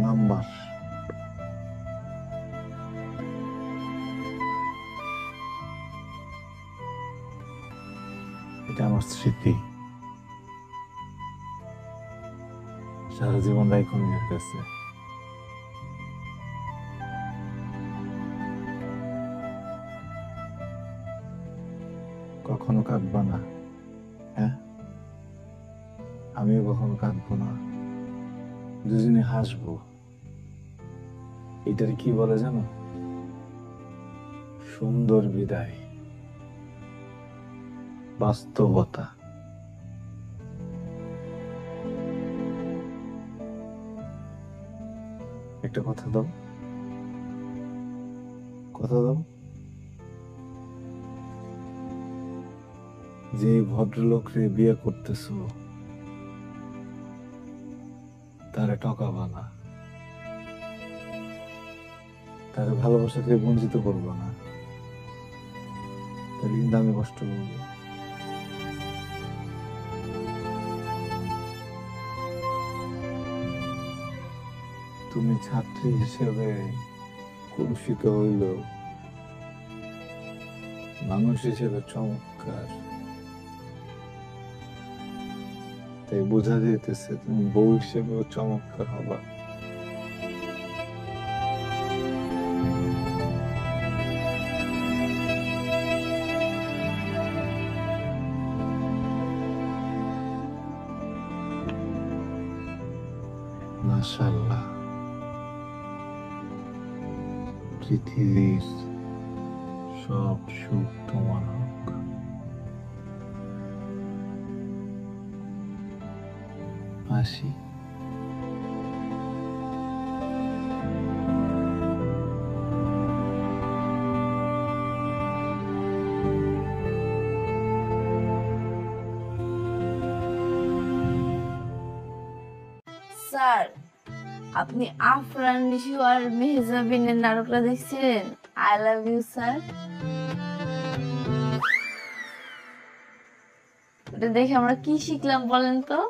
Number. এটা আমার স্মৃতি, সারা জীবন রাখুন নিজের কাছে। কখনো কাঁদবা না, হ্যাঁ? আমিও কখনো কাঁদবো না, দুজনে হাসবো। এটার কি বলে জানো? সুন্দর বিদায়, বাস্তবতা। একটা কথা দাও, কথা দাও, যে ভদ্রলোকরে বিয়ে করতেছো তারা ঠকাবা না, তারা ভালোবাসা থেকে বঞ্চিত করবো না, তাহলে কিন্তু আমি কষ্ট করবো। তুমি ছাত্রী হিসেবে কলুষিত হইল, মানুষ হিসেবে চমৎকার, তাই বোঝা যেতেছে তুমি বউ হিসেবেও চমৎকার হবা। মাশাআল্লাহ, পৃথিবীর সব সুখ তোমার হোক। আসি। স্যার, আপনি আফরান নিশু আর মেহজাবিনের নাটকটা দেখছিলেন? I love you sir. এটা দেখে আমরা কি শিখলাম বলেন তো?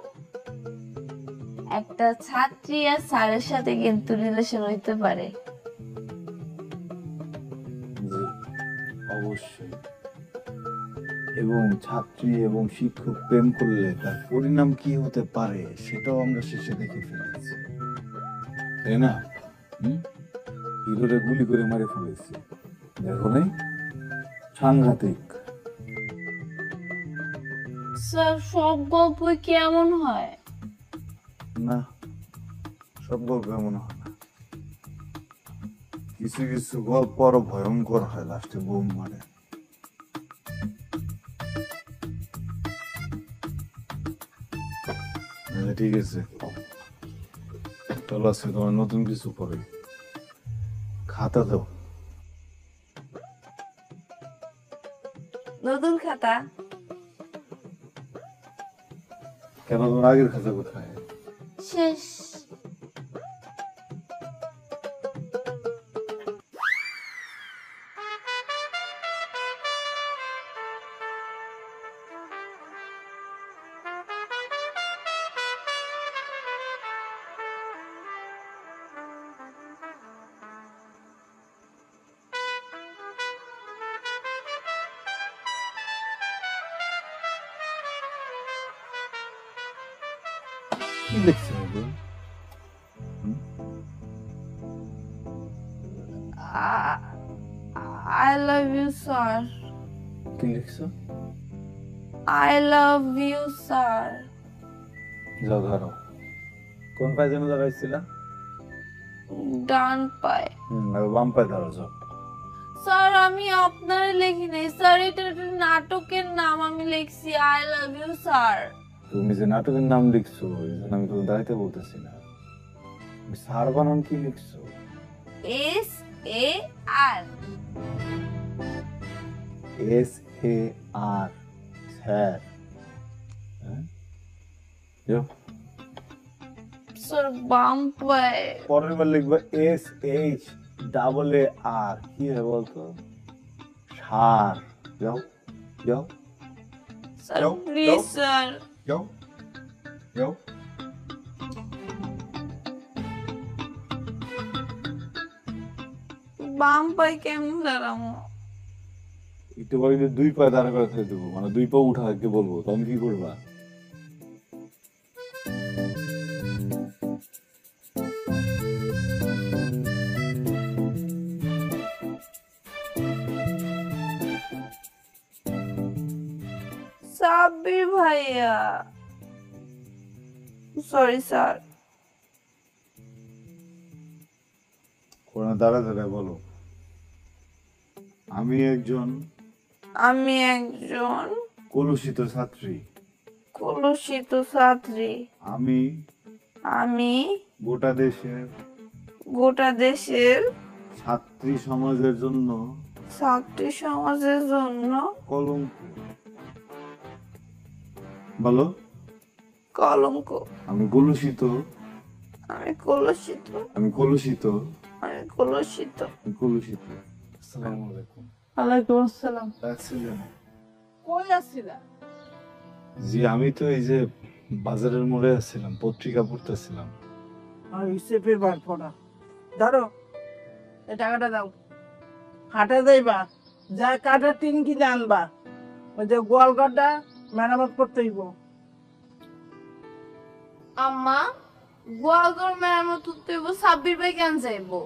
একটা ছাত্রী আর স্যারের সাথে কিন্তু রিলেশন হইতে পারে। অবশ্যই। এবং ছাত্রী এবং শিক্ষক প্রেম করলে তার পরিণাম কি হতে পারে সেটাও আমরা শেষে দেখে ফেলেছি, তাই না? হিরোরে গুলি করে মারে ফেলেছি, দেখো নাই? সাংঘাতিক। স্যার, সব গল্পই কি এমন হয়? না, সব গল্প এমন হয় না। কিছু কিছু গল্প আরো ভয়ঙ্কর হয়, লাস্টে বোম মারে। ঠিক আছে, চলো আজকে তোমার নতুন কিছু পড়ে। খাতা দাও। নতুন খাতা? কেন, তোমার আগের খাতা কোথায়? শেষ। কি লিখছে? I love you sir. কি লিখছো? I love you sir. যাও ধরো। কোন পায়ে যেন দাঁড়াইছিলা? ডান পায়ে। বাম পায়ে ধরো, যাও। স্যার, আমি আপনার লিখি নাই স্যার, এটা একটা নাটকের নাম, আমি লিখছি আই লাভ ইউ স্যার। তুমি যে নাটকের নাম লিখছো এই জন্য আমি তো দাঁড়াইতে বলতেছি না। স্যার বানান কি লিখছো? S A R. S A R, sir. যাও। স্যার, বাম পায়ে। পরের বার লিখবা S H double A R, কি হয় বলতো? সার। যাও যাও স্যার যাও, প্লিজ যাও। স্যার। যাও যাও। বাম পায়ে কেমন দাঁড়াবো? একটু পরে দুই পা দাঁড়া করে ফেলে দেবো, মানে দুই পা উঠাকে বলবো, তখন কি করবা? সাব্বির ভাইয়া, সরি স্যার। কোনা দাঁড়া দাঁড়া বলো, আমি একজন কলুষিত ছাত্রী। আমি গোটা দেশের ছাত্রী সমাজের জন্য কলঙ্ক। বলো কলঙ্ক। আমি কলুষিত। আসসালামু আলাইকুম। ওয়ালাইকুম আসসালাম। আসছিলেন? কই আছিলা? জি আমি তো এই যে বাজারের মোড়ে আসছিলাম, পত্রিকা পড়তেছিলাম। আর ইসেপের বার পড়া। ধরো এই টাকাটা দাও, হাটে যাইবা, যা কাঠা টিন কিনে আনবা, ওই যে গোয়াল ঘরটা মেরামত করতে হইব। আম্মা, গোয়ালঘর মেরামত করতে হইব, সাব্বির ভাই কেন যাইবো?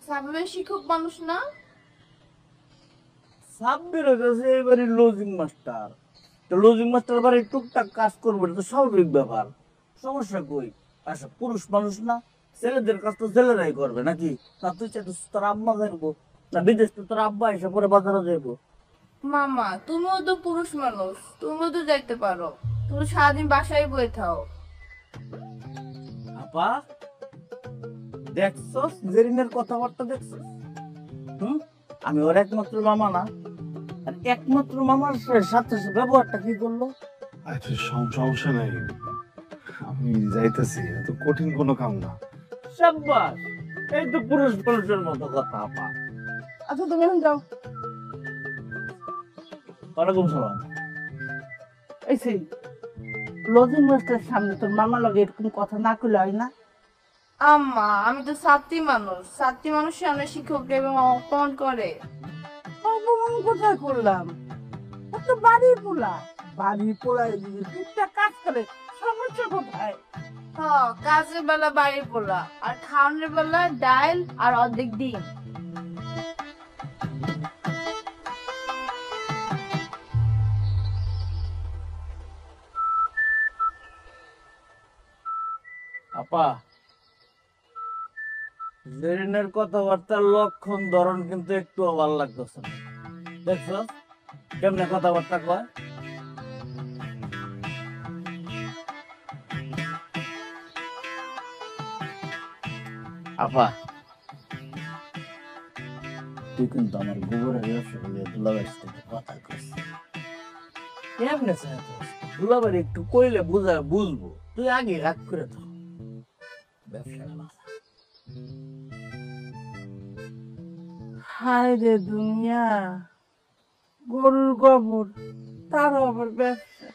সাব্বির ভাই শিক্ষক মানুষ না? সাব্বির হইতেছে এবারে লজিং মাস্টার, তো লজিং মাস্টার বাড়ি টুকটাক কাজ করবে, এটা তো স্বাভাবিক ব্যাপার, সমস্যা কই? আচ্ছা পুরুষ মানুষ না, ছেলেদের কাজ তো ছেলেরাই করবে নাকি? না তুই চাইছিস তোর আম্মা যাইবো, না বিদেশ তো তোর আব্বা এসে পরে বাজারে যাইবো? মামা, তুমিও তো পুরুষ মানুষ, তুমিও তো যাইতে পারো, তুমি সারাদিন বাসায় বসে থাও। আপা দেখছস জেরিনের কথাবার্তা দেখছস? আমি ওর একমাত্র মামা না, আর একমাত্র মামার সাথে ব্যবহারটা কি করলো? আচ্ছা সমস্যা নাই, আমি যাইতেছি, এত কঠিন কোনো কাম না। সাব্বাস, এই তো পুরুষ পুরুষের মতো কথা আপা। আচ্ছা তুমি এখন যাও। ওয়ালাইকুম সালাম। এই সেই লজিং মাস্টারের সামনে তোর মামা লগে এরকম কথা না কইলে হয় না? আম্মা, আমি তো ছাত্রী মানুষ সামনে শিক্ষককে এবং অপমান করে। অপমান কোথায় করলাম? ও তো বাড়ির পোলা যদি টুকটাক কাজ করে, সমস্যা কোথায়? হ্যাঁ, কাজের বেলা বাড়ির পোলা, আর খাওয়ানোর বেলা ডাল আর অর্ধেক ডিম। আপা, জেরিনের কথাবার্তার লক্ষণ ধরন কিন্তু একটু ভালো লাগতেছে না। দেখছো কেমনে কথাবার্তা কয়? আপা, তুই কিন্তু আমার গোবরের ব্যবসা করলে দুলাবাড়ির সাথে কথা কইছিস। কেমনে চাইছিস? দুলাবাড়ি একটু কইলে বুঝবো, তুই আগে রাগ করে থাক। ব্যবসা হায় রে দুনিয়া, গরুর গোবর, তার আবার ব্যবসা।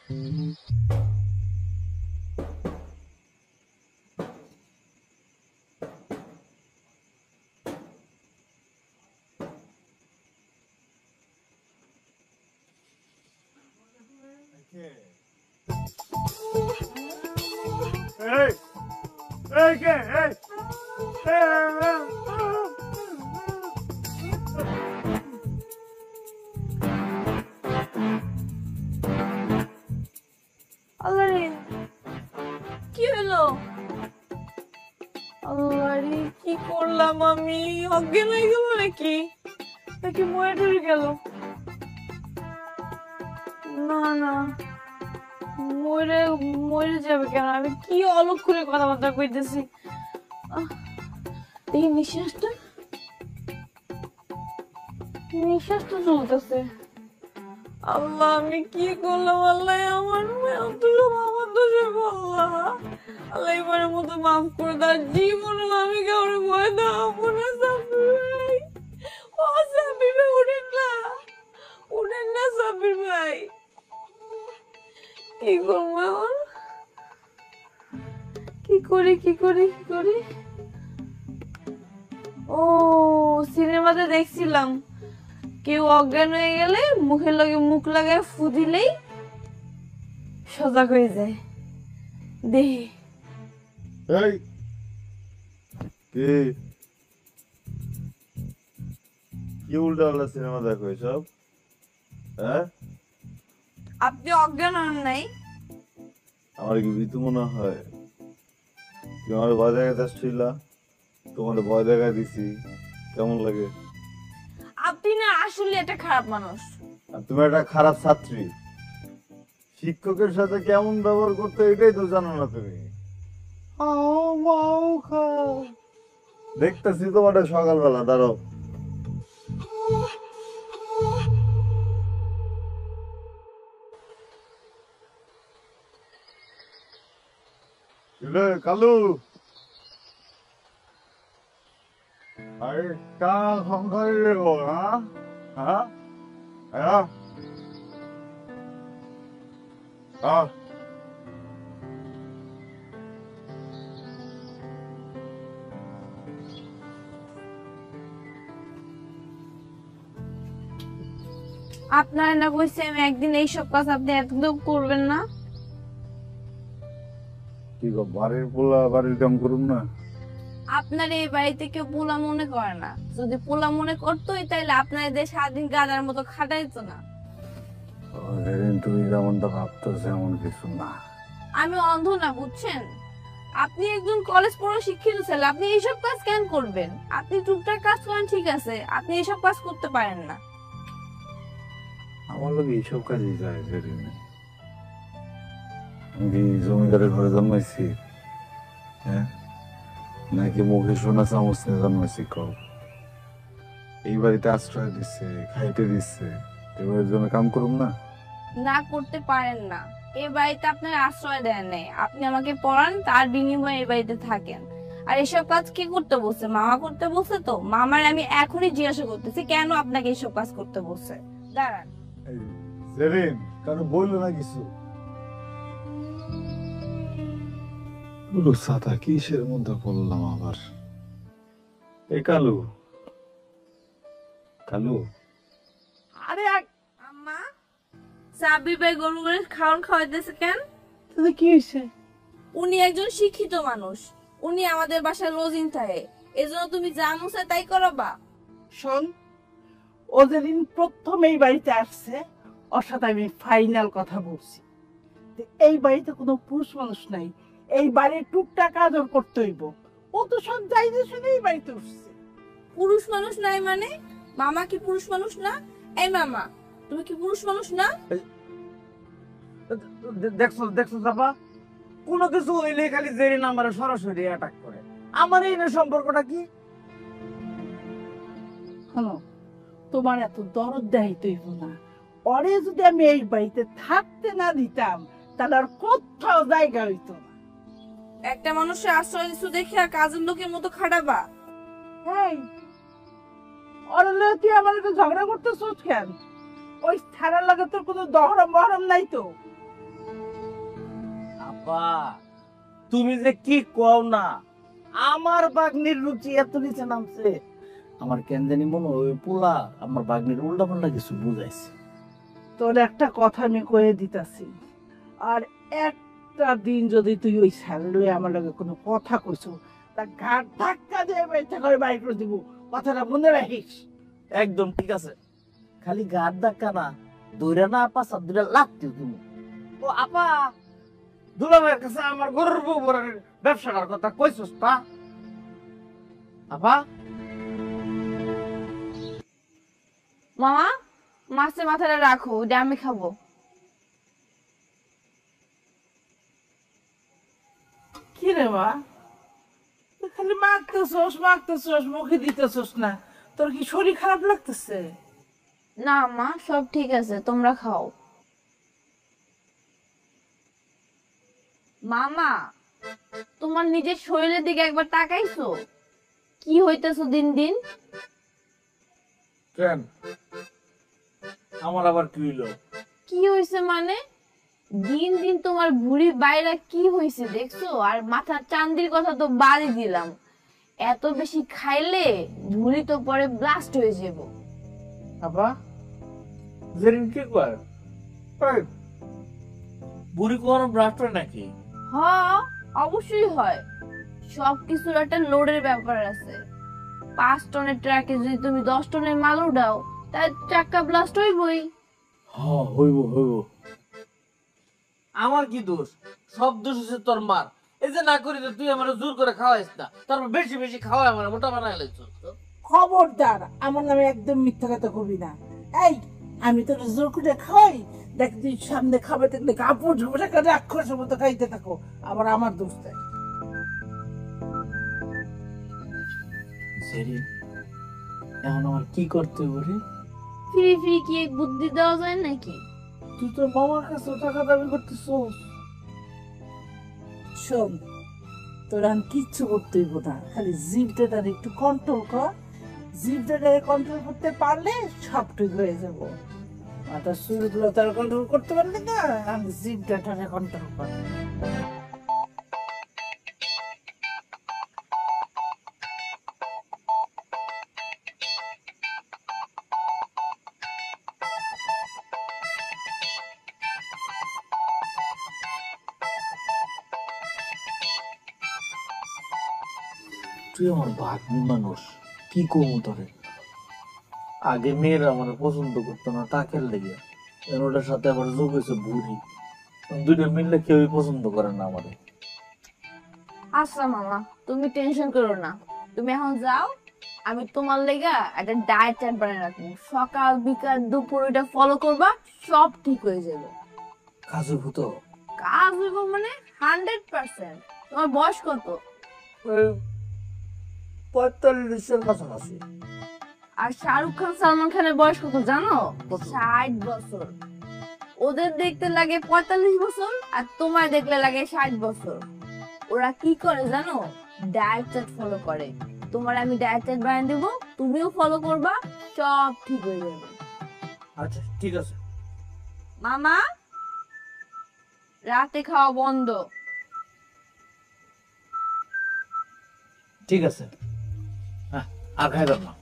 আল্লাহরে, কি হলো? আল্লাহরে, কি করলাম আমি? অজ্ঞান হয়ে গেল নাকি? নাকি মরে টরে গেল? না না, মরে মরে যাবে কেন? আমি কি অলক্ষণে কথাবার্তা কইতেছি। দেখি নিঃশ্বাসটা চলতেছে। আল্লাহ, আমি কি করলাম? আল্লাহ, আমার আমার দোষে আল্লাহ, আল্লাহ এবারের মতো মাফ করে দাও। জীবনে আমি কাউরে ভয় দাও না। সাব্বির ভাই, ও সাব্বির ভাই, উঠেন না সাব্বির ভাই। কি করবো এখন? কি করি? ও সিনেমাতে দেখছিলাম কেউ অজ্ঞান হয়ে গেলে মুখের লগে মুখ লাগায় ফু দিলেই সজাগ হয়ে যায়। দেখি এই কে কি উল্টা সিনেমা দেখো এসব? হ্যাঁ, আপনি অজ্ঞান হন নাই? আমার কি ভীতু মনে হয়? তুই আমার ভয় দেখাতে আসছিল, তোমার ভয় দেখা দিছি, কেমন লাগে? আপনি না আসলে একটা খারাপ মানুষ। আর তুমি একটা খারাপ ছাত্রী, শিক্ষকের সাথে কেমন ব্যবহার করতে এটাই তো জানো না তুমি। দেখতেছি তোমার সকালবেলা, দাঁড়াও। কালু, আরে কাল সংসারে রেখো, হ্যাঁ হ্যাঁ হ্যাঁ হ্যাঁ। আপনার না কইছে আমি একদিন এইসব কাজ আপনি একদম করবেন না। কি গো, বাড়ির পোলা বাড়ির কাম করুন না? আপনার এই বাড়িতে কেউ পোলা মনে করে না। যদি পোলা মনে করতোই তাহলে আপনার দেশ সারাদিন গাদার মতো খাটাইতো না। তুমি যেমনটা ভাবতেছো এমন কিছু না। আমি অন্ধ না, বুঝছেন? আপনি একজন কলেজ পড়া শিক্ষিত ছেলে, আপনি এইসব কাজ কেন করবেন? আপনি টুকটাক কাজ করেন ঠিক আছে, আপনি এইসব কাজ করতে পারেন না। আমার লোক এইসব কাজই যায়। আমি জমিদারের ঘরে জন্মাইছি, হ্যাঁ, নাকি মুখে শোনা চামচ নিয়ে জন্মাইছি? কও। এই বাড়িতে আশ্রয় দিচ্ছে, খাইতে দিচ্ছে, এবার জন্য কাম করুম না? না করতে পারেন না। এই বাড়িতে আপনার আশ্রয় দেন নাই, আপনি আমাকে পড়ান, তার বিনিময়ে এই বাড়িতে থাকেন। আর এসব কাজ কি করতে বলছে? মামা করতে বলছে তো। মামার আমি এখনই জিজ্ঞাসা করতেছি কেন আপনাকে এইসব কাজ করতে বলছে। দাঁড়ান। সেরিন, কারো বললো না কিছু? সাদা কিসের মধ্যে পড়লাম আবার? এই কালু, কালু, আরে আম্মা, সাব্বির ভাই গরু গরু খাওয়ান খাওয়াইতেছে কেন? তাহলে কি হয়েছে? উনি একজন শিক্ষিত মানুষ, উনি আমাদের বাসায় লজিং থাকে, এজন্য তুমি যা মনে তাই করবা। শোন, ও যেদিন প্রথম এই বাড়িতে আসছে ওর সাথে আমি ফাইনাল কথা বলছি যে এই বাড়িতে কোনো পুরুষ মানুষ নাই, এই বাড়ির টুকটাক আদর করতে হইব। ও তো সব যাইতে শুনে এই বাড়িতে উঠছে। পুরুষ মানুষ নাই মানে? মামা কি পুরুষ মানুষ না? এই মামা, তুমি কি পুরুষ মানুষ না? দেখছো দেখছো চাপা, কোনো কিছু হইলে খালি জেরিন আমার সরাসরি অ্যাটাক করে। আমার এই সম্পর্কটা কি? শোনো, তোমার এত দরদ দেখাইতে হইব না। ওরে যদি আমি এই বাড়িতে থাকতে না দিতাম তাহলে আর কোথাও জায়গা হইতো না। একটা মানুষের আশ্রয় দিচ্ছ দেখে আর কাজের লোকের মতো খাটাবা? এই, ওরে লইয়া তুই আমার একটু ঝগড়া করতেছিস কেন? ওই ছাড়ার লাগে তোর কোনো দহরম মহরম নাই তো? আপা, তুমি যে কি কও না, আমার বাগনির রুচি এত নিচে নামছে। আমার কেন জানি মনে হয় ওই পোলা আমার বাগনির উল্টা পাল্টা কিছু বুঝাইছে। তোর একটা কথা আমি কয়ে দিতাছি, আর একটা দিন যদি তুই ওই স্যালুয়ে আমার লগে কোনো কথা কইছো তা ঘাট ধাক্কা দিয়ে বেঁচে করে বাইর করে দিব। কথাটা মনে রাখিস। একদম ঠিক আছে, খালি গার ধাক্কা না, দৌড়া না আপা, সব দূরে লাগতে তুমি। ও আপা, দুলাভাইয়ের কাছে আমার গরুর গোবরের ব্যবসাটার কথা কইছস তা? আপা, মামা, মাছের মাথাটা রাখো, ওটা আমি খাবো। কি রে মা, তুই খালি মাখতেছস মুখে দিতেছস না? তোর কি শরীর খারাপ লাগতেছে? না মা, সব ঠিক আছে, তোমরা খাও। মামা, তোমার নিজের শরীরের দিকে একবার তাকাইছো? কি হইতেছো দিন দিন? কেন আমার আবার কি হইলো? কি হইছে মানে? দিন দিন তোমার ভুঁড়ি বাইরে কি হইছে দেখছো? আর মাথার চান্দির কথা তো বাদই দিলাম, এত বেশি খাইলে ভুঁড়ি তো পরে ব্লাস্ট হয়ে যাব। আপা জেরিন কি কর বুড়ি কোন ব্রাস্ট হয় নাকি? হ্যাঁ অবশ্যই হয়, সবকিছুর একটা লোডের ব্যাপার আছে। 5 টনের ট্রাকে যদি তুমি 10 টনের মাল উঠাও তাহলে চাক্কা ব্লাস্ট হইবই। হ্যাঁ হইব হইব। আমার কি দোষ? সব দোষ হচ্ছে তোর মার। এই যে না করি তো তুই আমার জোর করে খাওয়াইস না, তারপর বেশি বেশি খাওয়াই আমার মোটা বানাই লাইছ। খবরদার আমার নামে একদম মিথ্যা কথা কবি না। এই আমি তোর জোর করে খাওয়াই, দেখ তুই সামনে খাবে দেখলে কাপড় ঝোপড়া করে রাক্ষসের মতো খাইতে থাকো, আবার আমার দোষ দেয়। জেরিন এখন আমার কি করতে হবে? ফ্রি ফ্রি কি বুদ্ধি দেওয়া যায় নাকি? তুই তোর মামার কাছে টাকা দাবি করতেছিস। শোন, তোর আর কিচ্ছু করতে হইব না, খালি জিভটার একটু কন্ট্রোল কর। জিভটারে কন্ট্রোল করতে পারলে সব ঠিক হয়ে যাব। মাথার চুলগুলো তার কন্ট্রোল করতে পারলি না, আমি জিভটারে কন্ট্রোল কর। তুই আমার ভাগ্নি মানুষ, কি করবো তোরে? আগে মেয়েরা আমার পছন্দ করতো না টাকের লেগে, ওটার সাথে আবার যোগ হয়েছে বুড়ি, দুইটা মিললে কেউই পছন্দ করে না আমারে। আচ্ছা মামা তুমি টেনশন করো না, তুমি এখন যাও, আমি তোমার লেগা একটা ডায়েট চার্ট বানিয়ে রাখবো। সকাল বিকাল দুপুর এটা ফলো করবা, সব ঠিক হয়ে যাবে। কাজু ভূত কাজ হইব মানে 100%। তোমার বয়স কত? 45-এর কাছাকাছি। আর শাহরুখ খান সালমান খানের বয়স কত জানো? কত? 60 বছর। ওদের দেখতে লাগে 45 বছর আর তোমায় দেখলে লাগে 60 বছর। ওরা কি করে জানো? ডায়েট চার্ট ফলো করে। তোমার আমি ডায়েট চার্ট বানিয়ে দেবো, তুমিও ফলো করবা, সব ঠিক হয়ে যাবে। আচ্ছা ঠিক আছে। মামা রাতে খাওয়া বন্ধ। ঠিক আছে, আর খাইলাম না।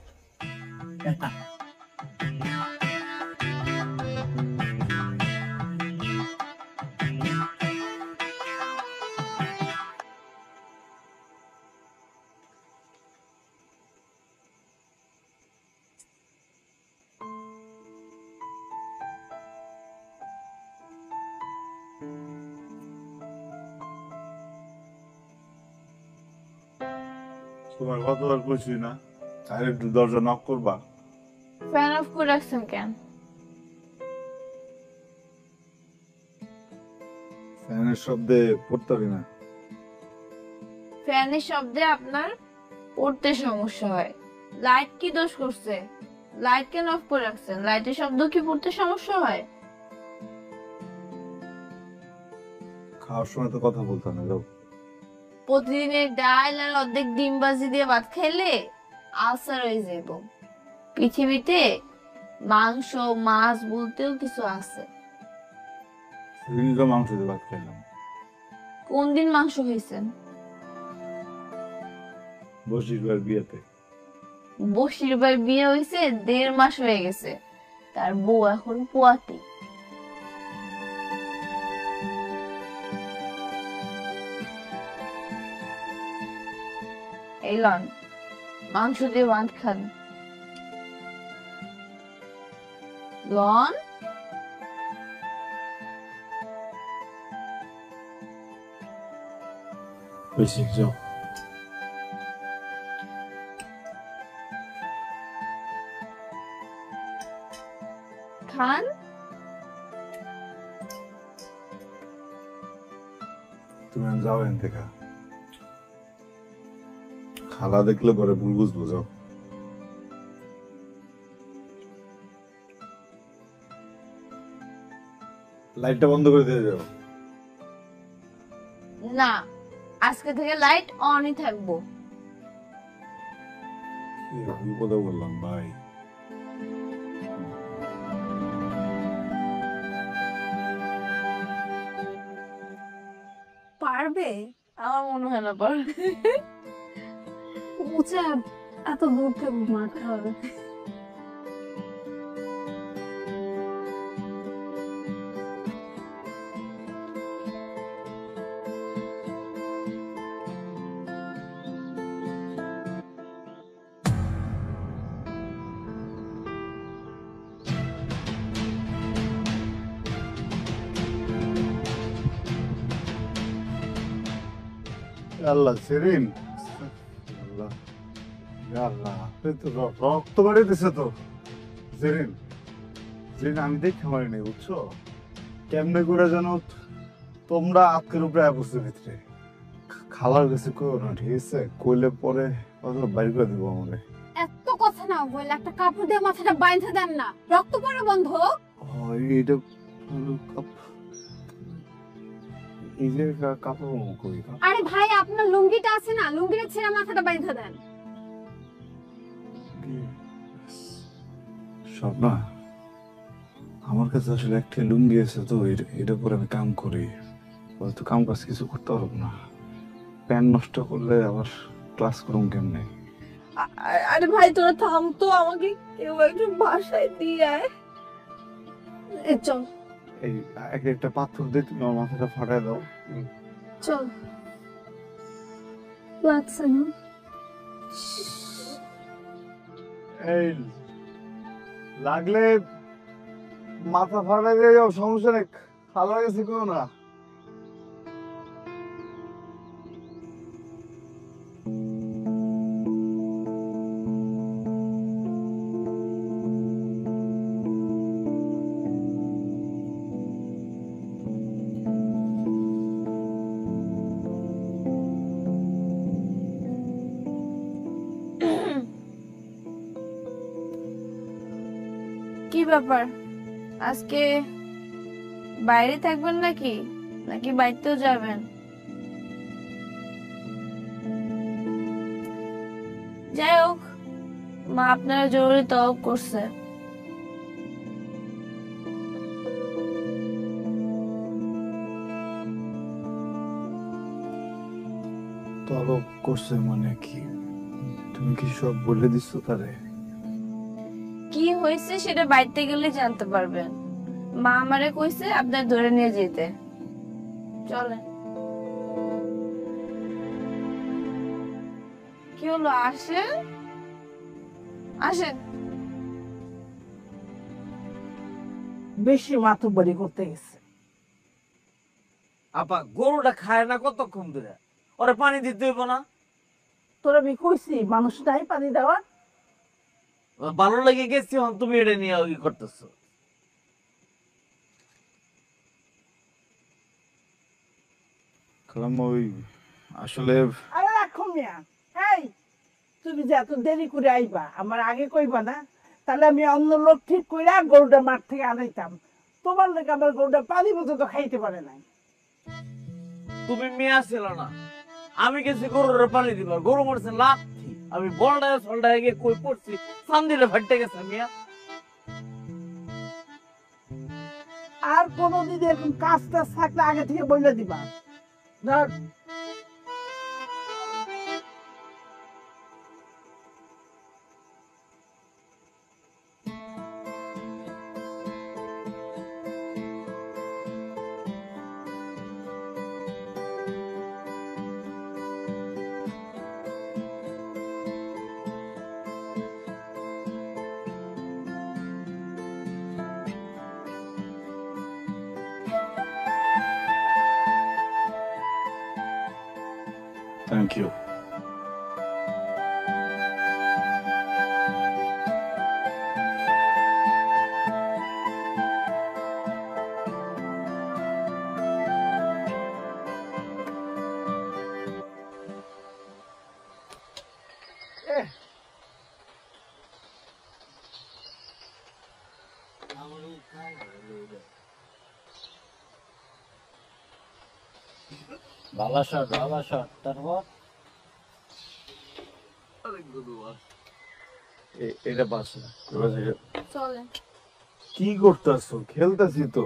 তোমার কতবার কইছি না আর একটু দরজা নক করবা? ফ্যান অফ করে রাখছেন কেন? ফ্যানের শব্দে পড়তে পারি না। ফ্যানের শব্দে আপনার পড়তে সমস্যা হয়। লাইট কি দোষ করছে? লাইট কেন অফ করে রাখছেন? লাইটের শব্দ কি পড়তে সমস্যা হয়? খাওয়ার সময় তো কথা বলতাম না। যাও। প্রতিদিনের ডাল আর অর্ধেক ডিম ভাজি দিয়ে ভাত খেলে আলসার হয়ে যাব। পৃথিবীতে মাংস মাছ বলতেও কিছু আছে। সেদিন তো মাংস দিয়ে ভাত খাইলাম। কোন দিন মাংস খাইছেন? বসির ভাইয়ের বিয়েতে। বশির ভাই বিয়ে হয়েছে 1.5 মাস হয়ে গেছে, তার বউ এখন পোয়াতি। এই লন মাংস দিয়ে ভাত খান। লন বেশি যাও। খান। তুমি যাও এখান থেকে। খালা দেখলে পরে ভুল বুঝবো। যাও। লাইটটা বন্ধ করে দিয়ে যাও। না, আজকে থেকে লাইট অনই থাকবো। কি বিপদে বললাম ভাই। পারবে? আমার মনে হয় না পারবে। উঠে এত দূর থেকে মারতে হবে। আল্লাহ সেরিন, আল্লাহ আল্লাহ, রক্ত বাড়িতেছে তো। সেরিন সেরিন, আমি দেখতে পারিনি বুঝছো, কেমনে করে যেন তোমরা আজকের উপরে বসে ভিতরে খালার কাছে কইও না, ঠিক আছে? কইলে পরে বাইর করে দিব আমাকে। এত কথা না বলে একটা কাপড় দিয়ে মাথাটা বাইন্ধে দেন না, রক্ত পড়ে বন্ধ। এটা এই যে কাপড় কই? আরে ভাই, আপনার লুঙ্গিটা আছে না, লুঙ্গিটা ছেড়ে মাথাটা বাইন্ধে দেন। স্বপ্না, আমার কাছে আসলে একটা লুঙ্গি আছে তো, এটা পরে আমি কাম করি, তো কাম কাজ কিছু করতে পারবো না। প্যান্ট নষ্ট করলে আবার ক্লাস করুম কেমনে? আরে ভাই তোরা থাম তো, আমাকে কেউ একটু বাসায় দিয়ে আয়। চল এই একটা পাথর দিয়ে তুমি আমার মাথাটা ফাটাই দাও। চল, লাগছে না? এই লাগলে মাথা ফাটাই দিয়ে যাও, সমস্যা নেই, খালার কাছে কেউ না। কি ব্যাপার, আজকে বাইরে থাকবেন নাকি নাকি বাইরেও যাবেন? যাই হোক, মা আপনারা জরুরি তলব করছে। তলব করছে মানে কি? তুমি কি সব বলে দিচ্ছ তারে? কি হয়েছে সেটা বাইরে গেলে জানতে পারবেন। মা আমারে কইছে আপনার ধরে নিয়ে যেতে। চলেন। কি হলো, আসেন আসেন। বেশি মাতব্বরি করতে গেছে। আপা গরুটা খায় না কতক্ষণ ধরে, ওরে পানি দিতে হইব না? তোর আমি কইছি মানুষ নাই পানি দেওয়া। ভালো লেগে গেছি, তুমি এটা নিয়ে ওই করতেছো। খালাম ওই আসলে আরে রাখো মিয়া, এই তুমি যে এত দেরি করে আইবা, আমার আগে কইবা না? তাহলে আমি অন্য লোক ঠিক কইরা গরুটা মাঠ থেকে আনাইতাম। তোমার লোক আমার গরুটা পানি মতো তো খাইতে পারে নাই। তুমি মেয়া ছিল না, আমি গেছি গরুর পানি দিবা, গরু মরছে লাথি, আমি বলডায় সলডায় গিয়ে কই পড়ছি, সান্দিলে ফাটতে গেছে মিয়া। আর কোনোদিন এরকম কাজ টাজ থাকলে আগে থেকে বলে দিবা। ধর থ্যাংক ইউ। ভালো শট তারপর এটা বাসা। চলেন। কি করতেছো? খেলতেছি তো।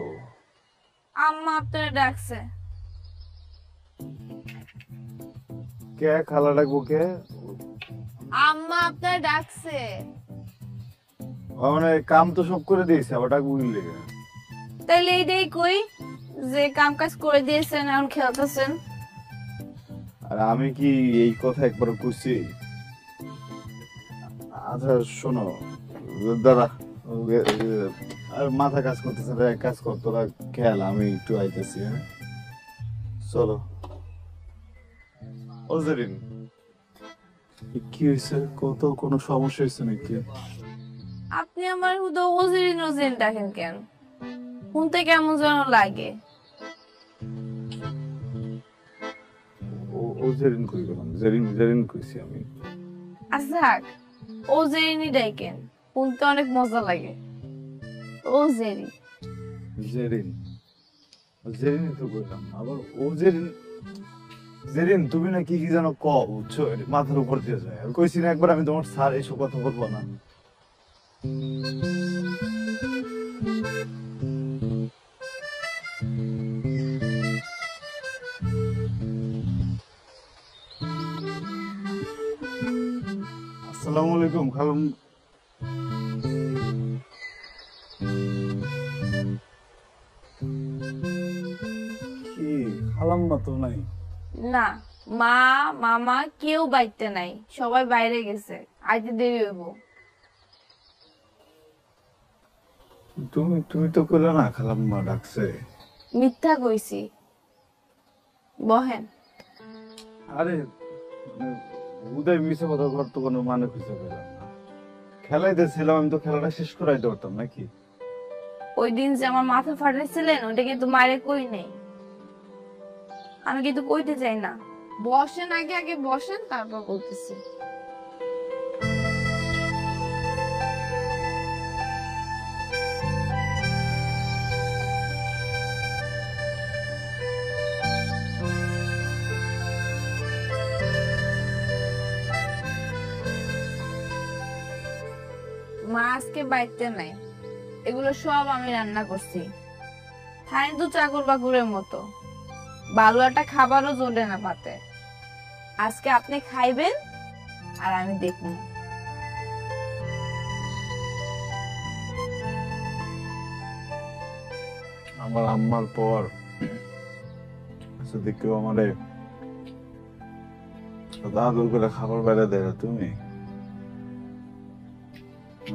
আম্মা আপনারা ডাকছে। কে খালা ডাকবো কে? আম্মা আপনার ডাকছে। মানে কাম তো সব করে দিয়েছে, আবার ডাক বুঝলি না। তাইলে এইটাই কই যে কাম কাজ করে দিয়েছেন, এখন খেলতেছেন। আর আমি কি এই কথা একবার কইছি? আচ্ছা শোনো দাদা, আর মাথা কাজ করতেছে না, এক কাজ কর তোরা খেয়াল, আমি একটু আইতেছি। হ্যাঁ চলো। ও জেরিন, কি হয়েছে? কত কোনো সমস্যা হয়েছে নাকি? আপনি আমার হুদা ওজিরিন ওজিরিন ডাকেন কেন? শুনতে কেমন যেন লাগে। ও জেরিন কই গেলাম? জেরিন জেরিন কইছি আমি। আচ্ছা ওজিরিনই ডাকেন, শুনতে অনেক মজা লাগে। ওজেরি জেরিন, জেরিনই তো কইলাম, আবার ও জেরিন। জেরিন তুমি না কি কি যেন বুঝছো, মাথার উপর দিয়ে যায়। আমি কইছি না একবার আমি তোমার স্যার এইসব কথা বলবো না। আসসালামু আলাইকুম খালুম। কি খালাম্মা তো নাই? না, মা মামা কেউ বাইতে নাই, সবাই বাইরে গেছে, আইতে দেরি হইব। তুমি তুমি তো কইলা না খালাম্মা ডাকছে। মিথ্যা কইছি। বহেন। আরে উদয় মিশে কথা করতে কোনো মানে খুঁজে পেলাম না। খেলাইতেছিলাম, আমি তো খেলাটা শেষ করাইতে পারতাম নাকি? ওই দিন যে আমার মাথা ফাটাইছিলেন, ওটা কিন্তু মায়ের কই নেই। আমি কিন্তু কইতে চাই না। বসেন, আগে আগে বসেন, তারপর বলতেছি। মা আজকে বাইতে নাই, এগুলো সব আমি রান্না করছি। থাই তো চাকর বাকুরের মতো, ভালো একটা খাবারও জোটে না পাতে। আজকে আপনি খাইবেন আর আমি দেখব। আমার আম্মার পর যদি কেউ আমারে আদর করে খাবার বেড়ে দেয় না, তুমি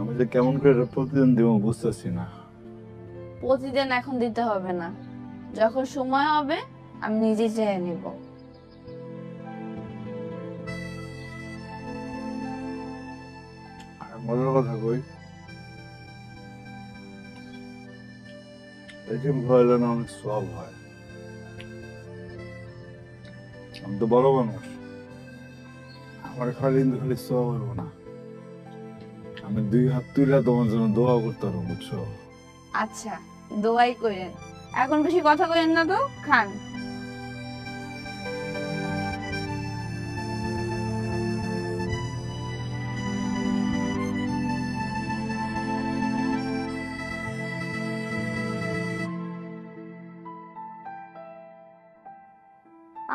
আমি যে কেমন করে এটা প্রতিদিন দিব বুঝতেছি না। প্রতিদিন এখন দিতে হবে না, যখন সময় হবে আমি নিজে চেয়ে নিব। আর মজার কথা কই, এটিএম ভরলে না অনেক সব হয়। আমি তো বড় মানুষ, আমার খালি কিন্তু খালি সব হইব না। আমি 2 হাত তুলে তোমার জন্য দোয়া করতে পারবো, বুঝছো? আচ্ছা দোয়াই করেন, এখন বেশি কথা কইেন না তো, খান।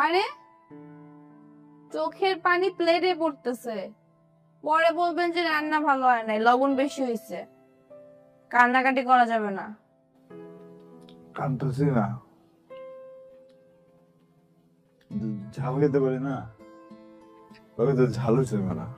আরে চোখের পানি প্লেটে পড়তেছে, পরে বলবেন যে রান্না ভালো হয় নাই, লবণ বেশি হয়েছে। কান্নাকাটি করা যাবে না। কানতেছি না, ঝাল খেতে পারি না, তবে তো ঝাল হচ্ছে না।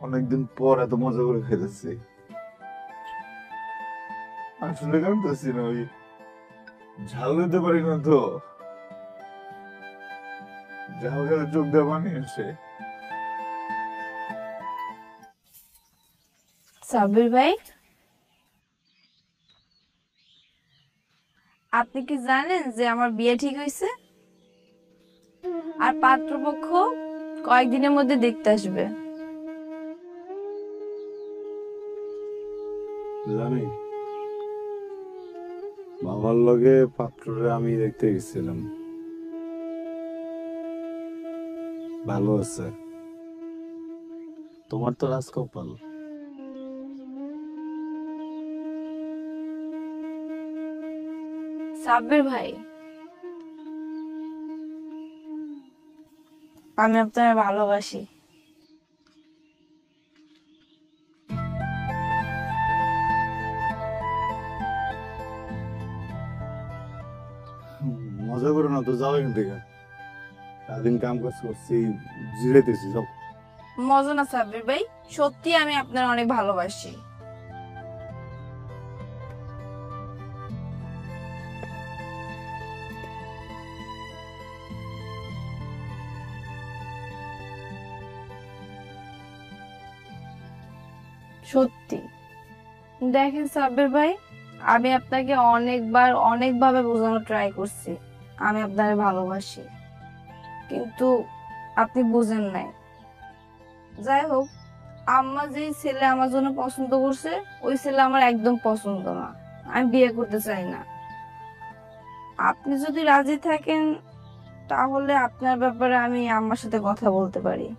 অনেকদিন পর এত মজা করে খেতেছি। আসলে কানতেছি না, ওই ঝাল দিতে পারি না তো, ঝাল খেলে চোখ দিয়ে পানি আসে। সাবির ভাই, আপনি কি জানেন যে আমার বিয়ে ঠিক হয়েছে? আর পাত্রপক্ষ কয়েকদিনের মধ্যে দেখতে আসবে। জানি, বাবার লগে পাত্ররে আমি দেখতে গেছিলাম, ভালো আছে। তোমার তো রাজকপাল, সাব্বির ভাই, আমি আপনার ভালোবাসি। মজা করো না তো, যাও এখান থেকে। সারাদিন কাম কাজ করছি, জিরাইতেছি, যাও। মজা না সাব্বির ভাই, সত্যি আমি আপনার অনেক ভালোবাসি। সত্যি। দেখেন সাব্বির ভাই, আমি আপনাকে অনেকবার অনেকভাবে বোঝানোর ট্রাই করছি আমি আপনাকে ভালোবাসি, কিন্তু আপনি বুঝেন নাই। যাই হোক, আম্মা যে ছেলে আমার জন্য পছন্দ করছে ওই ছেলে আমার একদম পছন্দ না, আমি বিয়ে করতে চাই না। আপনি যদি রাজি থাকেন তাহলে আপনার ব্যাপারে আমি আম্মার সাথে কথা বলতে পারি।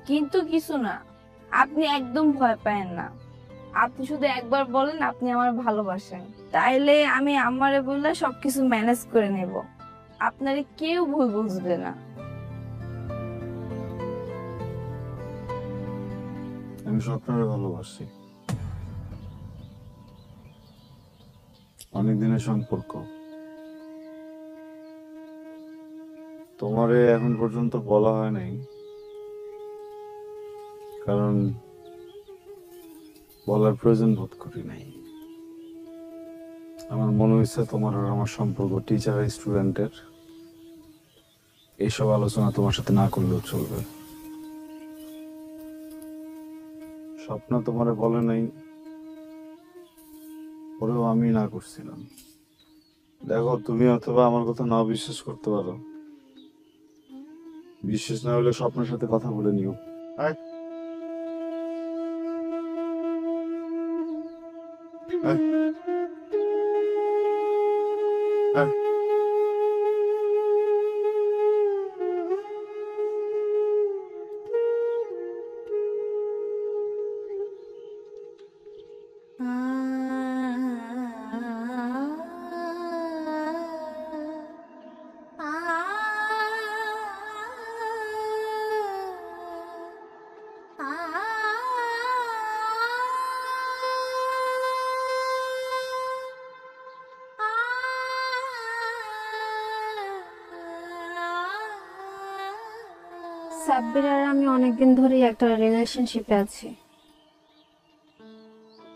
কিন্তু কিছু না, আপনি একদম ভয় পায়েন না। আপনি শুধু একবার বলেন আপনি আমার ভালোবাসেন, তাইলে আমি আমারে বললে সবকিছু ম্যানেজ করে নেব, আপনারে কেউ ভুল বুঝবে না। আমি স্বপ্নরে ভালোবাসি, অনেক দিনের সম্পর্ক। তোমারে এখন পর্যন্ত বলা হয় নাই, কারণ বলার প্রয়োজন বোধ করি নাই। আমার মনে হয়েছে তোমার আর আমার সম্পর্ক টিচার আর স্টুডেন্টের, এইসব আলোচনা তোমার সাথে না করলেও চলবে। স্বপ্ন তোমারে বলে নাই, ওরেও আমি না করছিলাম। দেখো, তুমি অথবা আমার কথা না বিশ্বাস করতে পারো, বিশ্বাস না হলে স্বপ্নের সাথে কথা বলে নিও। আয় আয় আয়। সাব্বির আর আমি অনেকদিন ধরেই একটা রিলেশনশিপে আছি।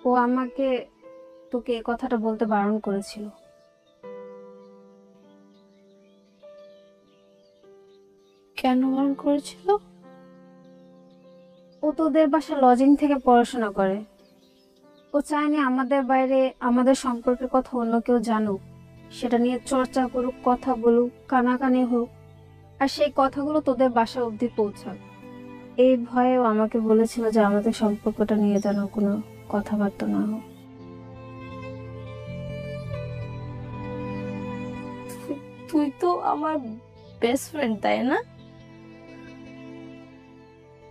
ও আমাকে তোকে এই কথাটা বলতে বারণ করেছিল। কেন বারণ করেছিল? ও তোদের বাসা লজিং থেকে পড়াশোনা করে, ও চায়নি আমাদের বাইরে আমাদের সম্পর্কের কথা অন্য কেউ জানুক, সেটা নিয়ে চর্চা করুক, কথা বলুক, কানাকানি হোক, আর সেই কথাগুলো তোদের বাসা অবধি পৌঁছাক। এই ভয়েও আমাকে বলেছিল যে আমাদের সম্পর্কটা নিয়ে যেন কোনো কথাবার্তা না হোক। তুই তো আমার বেস্ট ফ্রেন্ড, তাই না?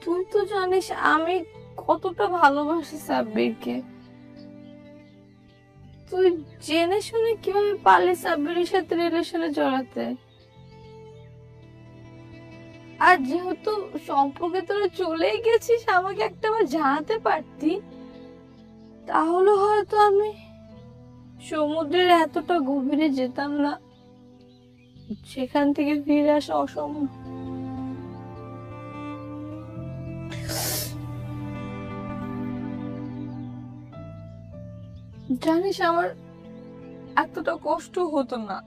তুই তো জানিস আমি কতটা ভালোবাসি সাব্বিরকে। তুই জেনে শুনে কিভাবে পারলি সাব্বিরের সাথে রিলেশনে জড়াতে? আর যেহেতু সম্পর্কে তোরা চলেই গেছিস, আমাকে একটাবার জানাতে পারতি, তাহলে হয়তো আমি সমুদ্রের এতটা গভীরে যেতাম না, সেখান থেকে ফিরে আসা অসম্ভব। জানিস আমার এতটা কষ্ট হতো না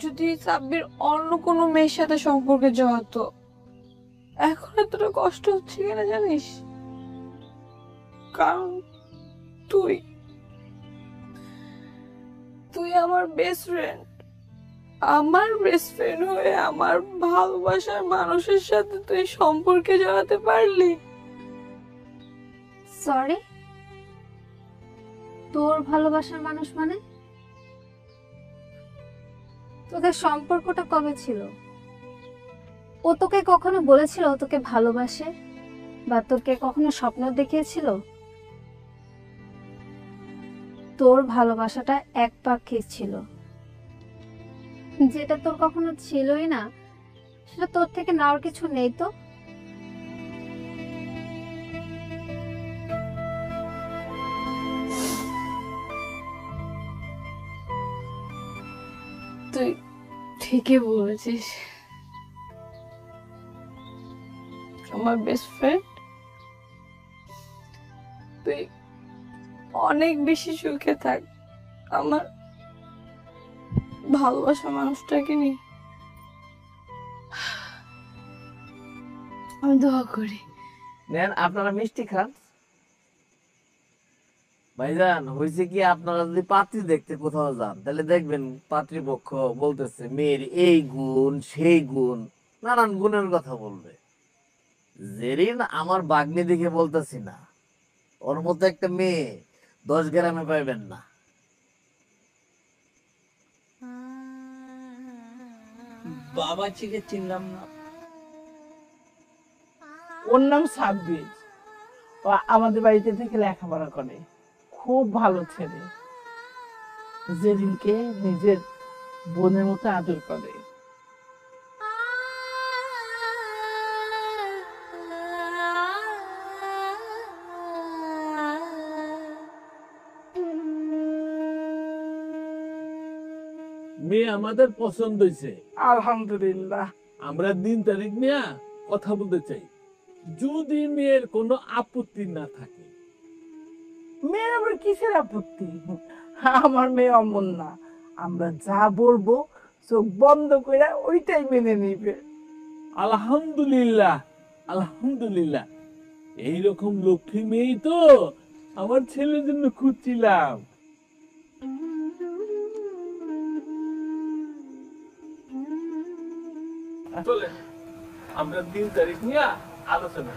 যদি সাব্বির অন্য কোনো মেয়ের সাথে সম্পর্কে জড়াতো। এখন এতটা কষ্ট হচ্ছে কিনা জানিস? কারণ তুই তুই আমার বেস্ট ফ্রেন্ড, আমার বেস্ট ফ্রেন্ড হয়ে আমার ভালোবাসার মানুষের সাথে তুই সম্পর্কে জড়াতে পারলি। সরি, তোর ভালোবাসার মানুষ মানে? তোদের সম্পর্কটা কবে ছিল? ও তোকে কখনো বলেছিল ও তোকে ভালোবাসে, বা তোকে কখনো স্বপ্ন দেখিয়েছিল? তোর ভালোবাসাটা একপাক্ষিক ছিল, যেটা তোর কখনো ছিলই না, সেটা তোর থেকে নেওয়ার কিছু নেই তো। তুই ঠিকই বলেছিস। আমার বেস্ট ফ্রেন্ড, তুই অনেক বেশি সুখে থাক আমার ভালোবাসা মানুষটাকে নিয়ে। আমি দোয়া করি। নেন আপনারা মিষ্টি খান। ভাইজান হয়েছে কি, আপনারা যদি পাত্রী দেখতে কোথাও যান তাহলে দেখবেন পাত্রীপক্ষ বলতেছে মেয়ের এই গুণ সেই গুণ, নানান গুণের কথা বলবে। জেরিন আমার বাগ্নি দেখে বলতেছি না, ওর মতো একটা মেয়ে 10 গ্রামে পাইবেন না। বাবা চিকে চিনলাম না। ওর নাম সাব্বির। ও আমাদের বাড়িতে থেকে লেখাপড়া করে, খুব ভালো ছেলে। জেরিনকে নিজের বোনের মতো আদর করে। মেয়ে আমাদের পছন্দ হয়েছে, আলহামদুলিল্লাহ। আমরা দিন তারিখ নিয়ে কথা বলতে চাই, যদি মেয়ের কোনো আপত্তি না থাকে। মেয়ের আবার কিসের আপত্তি? আমার মেয়ে অমন না, আমরা যা বলবো চোখ বন্ধ করে ওইটাই মেনে নিবে। আলহামদুলিল্লাহ, আলহামদুলিল্লাহ, এইরকম লক্ষ্মী মেয়ে তো আমার ছেলের জন্য খুঁজছিলাম। চলে আমরা দিন তারিখ নিয়ে আলোচনা।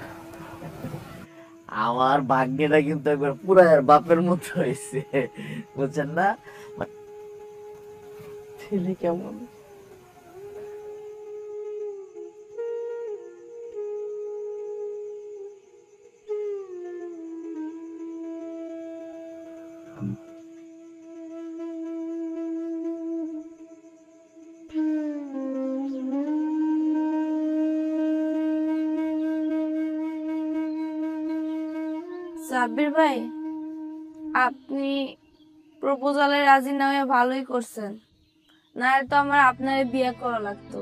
আমার ভাগ্যটা কিন্তু একবার পুরা বাপের মতো হয়েছে, বুঝছেন না? ছেলে কেমন? সাব্বির ভাই, আপনি প্রপোজালে রাজি না হয়ে ভালোই করছেন, না তো আমার আপনারে বিয়ে করা লাগতো।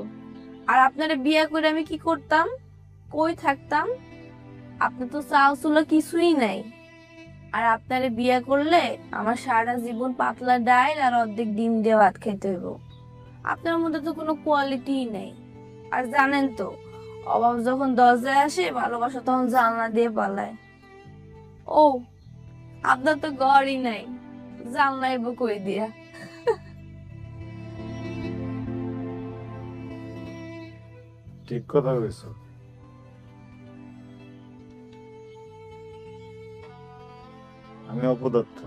আর আপনারে বিয়ে করে আমি কি করতাম, কই থাকতাম? আপনি তো চাও চুলো কিছুই নাই। আর আপনারে বিয়ে করলে আমার সারা জীবন পাতলা ডাইল আর অর্ধেক ডিম দিয়ে ভাত খেতে হইব। আপনার মধ্যে তো কোনো কোয়ালিটিই নেই। আর জানেন তো, অভাব যখন দরজায় আসে, ভালোবাসা তখন জানলা দিয়ে পালায়। ও, আপনার তো ঘরই নাই, জানলাই বা কই দিয়া? ঠিক কথা কইছো। আমি অপদার্থ,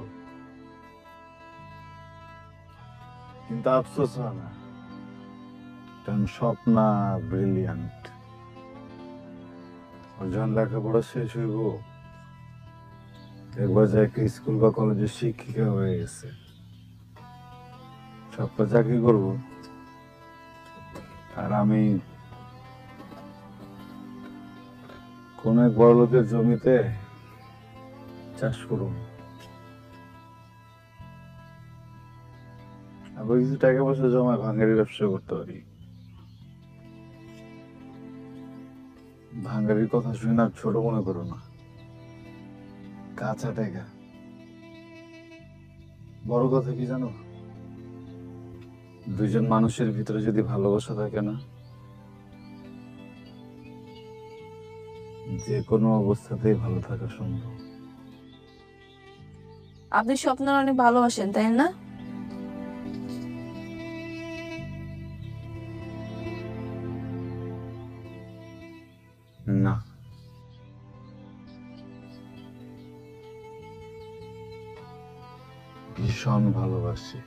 কিন্তু আফসোস হয় না, কারণ স্বপ্না ব্রিলিয়ান্ট। ওর যখন লেখাপড়া শেষ হইব, একবার যে একটা স্কুল বা কলেজের শিক্ষিকা হয়ে গেছে, সবটা চাকরি করব, আর আমি কোন এক বড় লোকের জমিতে চাষ করব। আবার কিছু টাকা পয়সা জমায় ভাঙ্গারি ব্যবসা করতে পারি। ভাঙ্গারির কথা শুনে আর ছোট মনে করো না, কাঁচা টাকা। বড় কথা কি জানো, দুইজন মানুষের ভিতরে যদি ভালোবাসা থাকে না, যে কোনো অবস্থাতেই ভালো থাকা সম্ভব। আপনি স্বপ্ন অনেক ভালোবাসেন, তাই না? না, ভীষণ ভালোবাসি।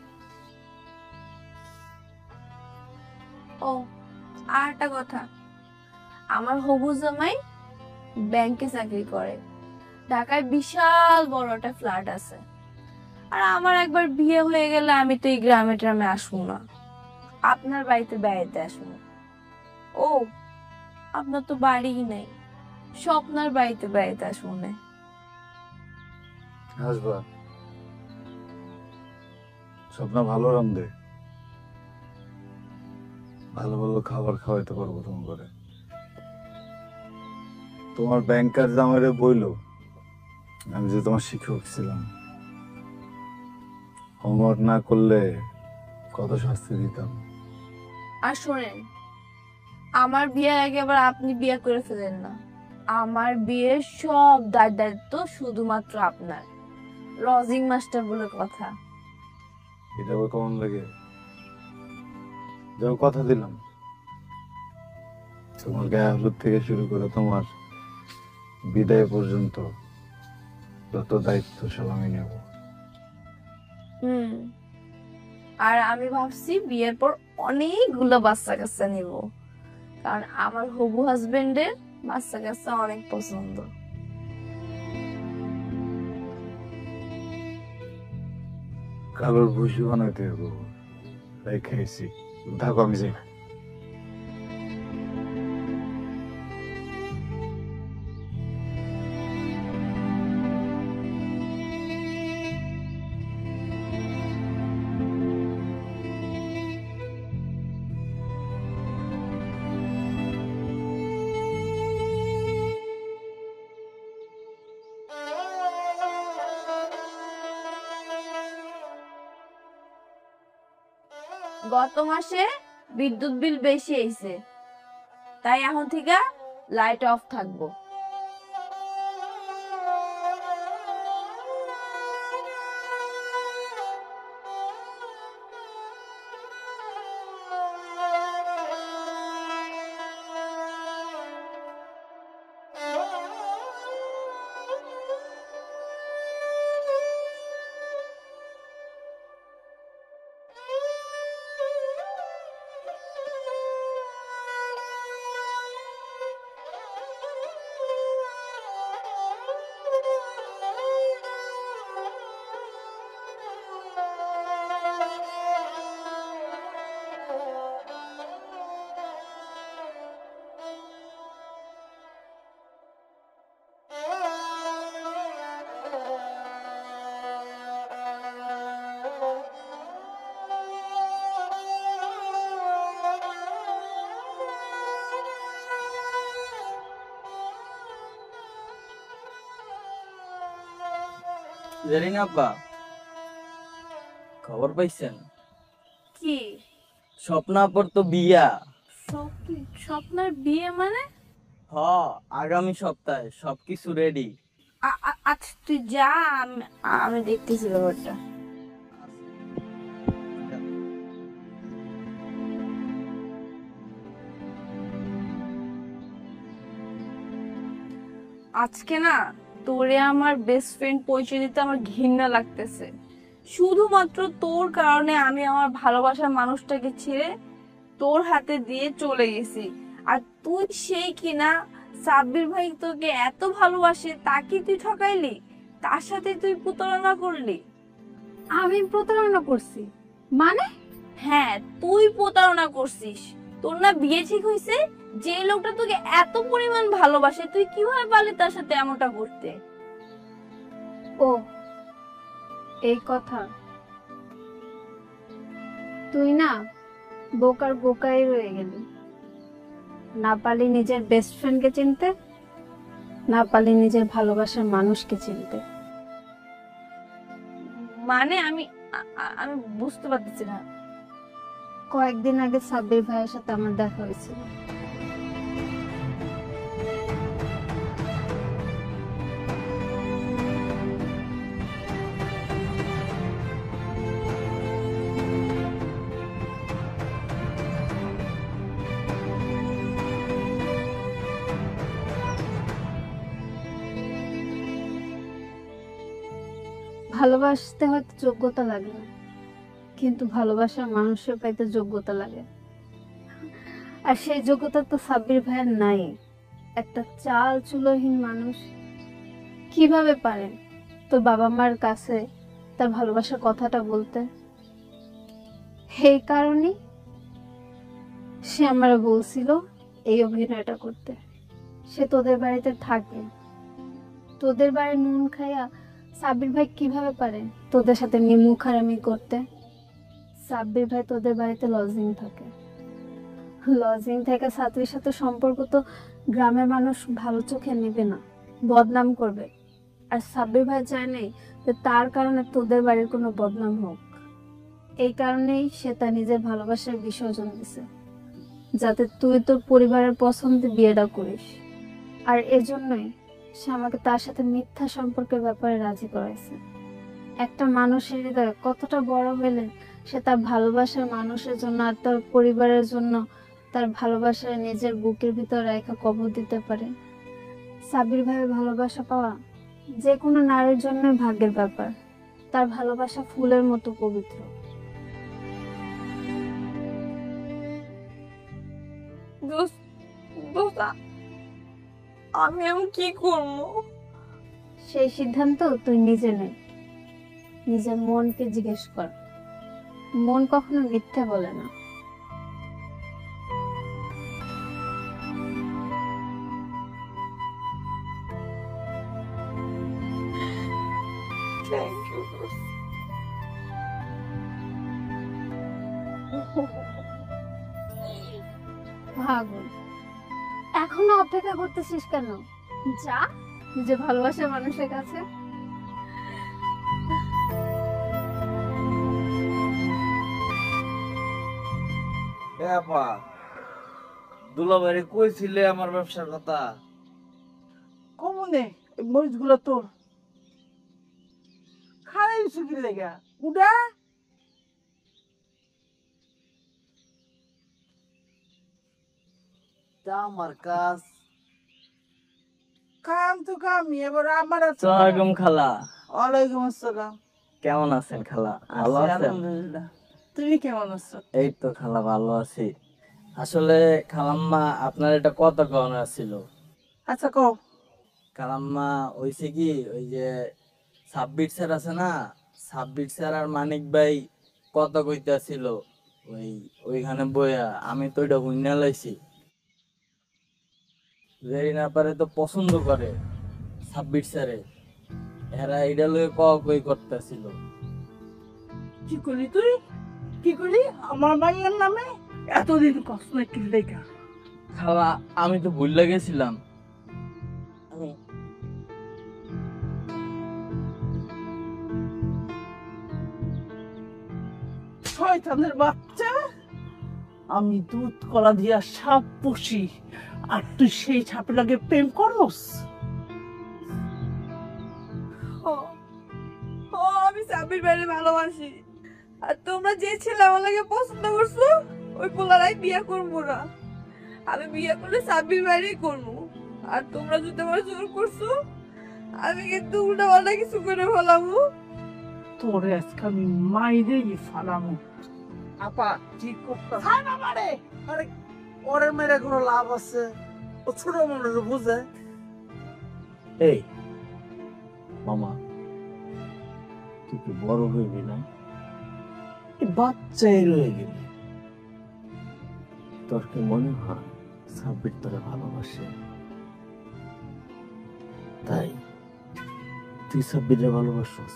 ও, আর একটা কথা, আমার হবু জামাই ব্যাংকে চাকরি করে, ঢাকায় বিশাল বড় একটা ফ্ল্যাট আছে। আর আমার একবার বিয়ে হয়ে গেলে আমি তো এই গ্রামে ট্রামে আসবো না, আপনার বাড়িতে বেড়াইতে আসবো। ও, আপনার তো বাড়িই নেই, স্বপ্নার বাড়িতে বেড়াইতে আসবো না। আসবা। স্বপ্না ভালো রান্ধে, ভালো ভালো খাবার খাওয়াইতে পারবো তোমার করে। তোমার ব্যাংকার জামাইরে বইলো আমি যে তোমার শিক্ষক ছিলাম, হোমওয়ার্ক না করলে কত শাস্তি দিতাম। আর শোনেন, আমার বিয়ের আগে আবার আপনি বিয়ে করে ফেলেন না। আমার বিয়ের সব দায়িত্ব শুধুমাত্র আপনার। লজিং মাস্টার বলে কথা। এটা আবার কেমন লাগে? যখন কথা দিলাম তোমার গায়ে হলুদ থেকে শুরু করে তোমার বিদায় পর্যন্ত যত দায়িত্ব সব আমি নেব। আর আমি ভাবছি বিয়ের পর অনেকগুলো বাচ্চা কাচ্চা নিব, কারণ আমার হবু হাজবেন্ডের বাচ্চা কাচ্চা অনেক পছন্দ। কালোর ভুসি বানাইতে হবে, তাই খেয়েছি। থাকো, আমি যাই। গত মাসে বিদ্যুৎ বিল বেশি আইছে, তাই এখন থেকে লাইট অফ থাকবো। জেরিন আব্বা, খবর পাইছেন? কি? স্বপ্না আপার তো বিয়া। স্বপ্নার বিয়ে মানে? হ, আগামী সপ্তাহে সবকিছু রেডি। আচ্ছা তুই যা, আমি দেখতেছি ব্যাপারটা। আজকে না তোরে আমার বেস্ট ফ্রেন্ড পরিচয় দিতে আমার ঘৃণা লাগতেছে। শুধুমাত্র তোর কারণে আমি আমার ভালোবাসার মানুষটাকে ছেড়ে তোর হাতে দিয়ে চলে গেছি। আর তুই সেই কিনা সাব্বির ভাই তোকে এত ভালোবাসে, তাকে তুই ঠকাইলি, তার সাথে তুই প্রতারণা করলি। আমি প্রতারণা করছি মানে? হ্যাঁ, তুই প্রতারণা করছিস। তোর না বিয়ে ঠিক হয়েছে, যে লোকটা তোকে এত পরিমাণ ভালোবাসে, তুই কিভাবে পারলি তার সাথে এমনটা করতে? ও, এই কথা। তুই না বোকার বোকাই রয়ে গেলি। না পারলি নিজের বেস্ট ফ্রেন্ডকে চিনতে, না পারলি নিজের ভালোবাসার মানুষকে চিনতে। মানে আমি বুঝতে পারতেছি না। কয়েকদিন আগে সাব্বির ভাইয়ের সাথে আমার দেখা হয়েছিল। ভালোবাসতে হয়তো যোগ্যতা লাগে না, কিন্তু ভালোবাসার মানুষের পাইতে যোগ্যতা লাগে। আর সেই যোগ্যতা তো সাব্বির ভাইয়ের নাই। একটা চাল চুলোহীন মানুষ কিভাবে পারেন তোর বাবা মার কাছে তার ভালোবাসার কথাটা বলতে। এই কারণে সে আমার বলছিল এই অভিনয়টা করতে। সে তোদের বাড়িতে থাকে, তোদের বাড়ির নুন খাইয়া সাব্বির ভাই কিভাবে পারে তোদের সাথে নিমু খারামি করতে? সাব্বির ভাই তোদের বাড়িতে লজিং থাকে, লজিং থেকে ছাত্রীর সাথে সম্পর্ক তো গ্রামের মানুষ ভালো চোখে নেবে না, বদনাম করবে। আর সাব্বির ভাই চায় নাই যে তার কারণে তোদের বাড়ির কোনো বদনাম হোক। এই কারণেই সে তার নিজের ভালোবাসার বিসর্জন দিছে, যাতে তুই তোর পরিবারের পছন্দে বিয়েটা করিস। আর এজন্যই সে আমাকে তার সাথে মিথ্যা সম্পর্কের ব্যাপারে রাজি করাইছে। একটা মানুষের হৃদয় কতটা বড় হইলে সে তার ভালোবাসার মানুষের জন্য আর তার পরিবারের জন্য তার ভালোবাসার নিজের বুকের ভিতর রেখা কবর দিতে পারে। সাব্বির ভাইয়ের ভালোবাসা পাওয়া যে কোনো নারীর জন্য ভাগ্যের ব্যাপার। তার ভালোবাসা ফুলের মতো পবিত্র। আমি এখন কি করবো? সেই সিদ্ধান্ত তুই নিজে নে, নিজের মনকে জিজ্ঞেস কর। মন কখনো মিথ্যে বলে না। Thank you. পাগল, এখনো অপেক্ষা করতেছিস কেন? যা নিজের ভালোবাসার মানুষের কাছে। দুলাভাইরে কইছিলে আমার ব্যবসার কথা? কমনে মরিচ গুলো তোর খারাই কি লেগা উডা আমার কাজ কাম তো কামি, এবার আমার আসসালামু খালা। ওয়ালাইকুম আসসালাম। কেমন আছেন খালা? ভালো আছেন? আলহামদুলিল্লাহ, তুমি কেমন আছো? এই তো খালা ভালো আছি। আসলে খালাম্মা আপনার একটা কথা কওয়ার ছিল। আচ্ছা কও। খালাম্মা হইছে কি, ওই যে সাব্বির স্যার আছে না, সাব্বির স্যার আর মানিক ভাই কথা কইতাছিল ওইখানে বইয়া। আমি তো ওইটা হুইনা লাইছি। জেরিনা পারে তো পছন্দ করে সাব্বির স্যারে, এরা এইটা লয়ে কই করতেছিল। কি করলি তুই? কি করলি আমার মাইয়ের নামে? এতদিন কষ্ট কি লেগা? খালা আমি তো ভুল গেছিলাম। শয়তানের বাচ্চা, আমি দুধ কলা দিয়া সাপ পুষি আর তুই সেই সাপের লাগে প্রেম করস? আমি সাব্বির ভাইরে ভালোবাসি, আর তোমরা যে ছেলে আমার লাগে পছন্দ করছো ওই পোলারাই বিয়ে করবো না। আমি বিয়ে করলে সাব্বির ভাইরেই করবো। আর তোমরা যদি আমার জোর করছো, আমি কিন্তু উল্টা পাল্টা কিছু করে ফেলাবো। তোরে আজকে আমি মাইরে ফালামু। আপা ঠিক করতে আমারে। আরে ওরে মেরে কোনো লাভ আছে? ও ছোট মানুষ বুঝে। এই মামা, তুই কি বড় হইবি না? বাচ্চাই রয়ে গেলি। তোর কি মনে হয় সাব্বির তোরে ভালোবাসে? তাই তুই সাব্বিরে ভালোবাসস?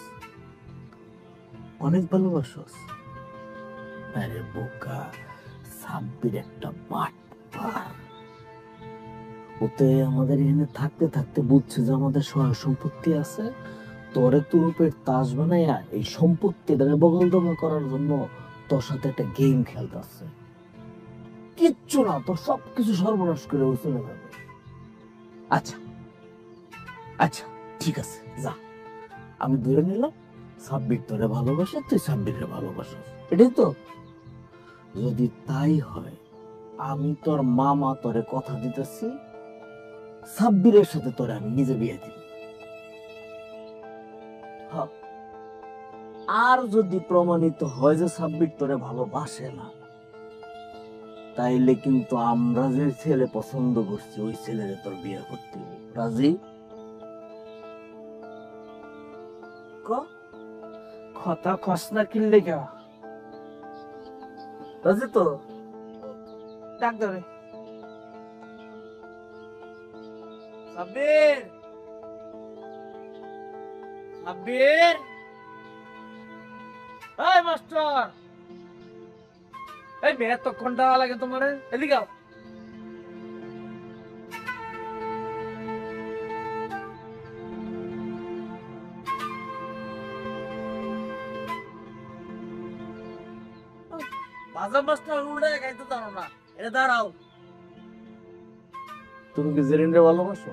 অনেক ভালোবাসস? আরে বোকা, সাব্বির একটা বাটপার। ওতে আমাদের এখানে থাকতে থাকতে বুঝছে যে আমাদের সহায় সম্পত্তি আছে। তোরে তুরুপের তাস বানাইয়া এই সম্পত্তিটাকে বগল দখল করার জন্য তোর সাথে একটা গেম খেলতেছে। কিচ্ছু না, তোর সবকিছু সর্বনাশ করে ও চলে যাবে। আচ্ছা আচ্ছা ঠিক আছে, যা, আমি ধরে নিলাম সাব্বির তোরে ভালোবাসে, তুই সাব্বিরে ভালোবাসিস, এটাই তো? যদি তাই হয়, আমি তোর মামা তোরে কথা দিতেছি, সাব্বিরের সাথে তোরে আমি নিজে বিয়ে দিব। আর যদি প্রমাণিত হয় যে সাব্বির তোরে ভালোবাসে না, তাইলে কিন্তু আমরা যে ছেলে পছন্দ করছি ওই ছেলেরে তোর বিয়ে করতে হবে। রাজি? কথা খস না কিনলে গা রাজি তো? ডাক ধরে সাব্বির, সাব্বির, এই মাস্টার, এই মেয়ে এতক্ষণ দেওয়া লাগে তোমার, এদিকে আও। বাজার মাস্টার উল্টে গাইতে জানো না, এটা দাঁড়াও। তুমি কি জেরিনরে ভালোবাসো?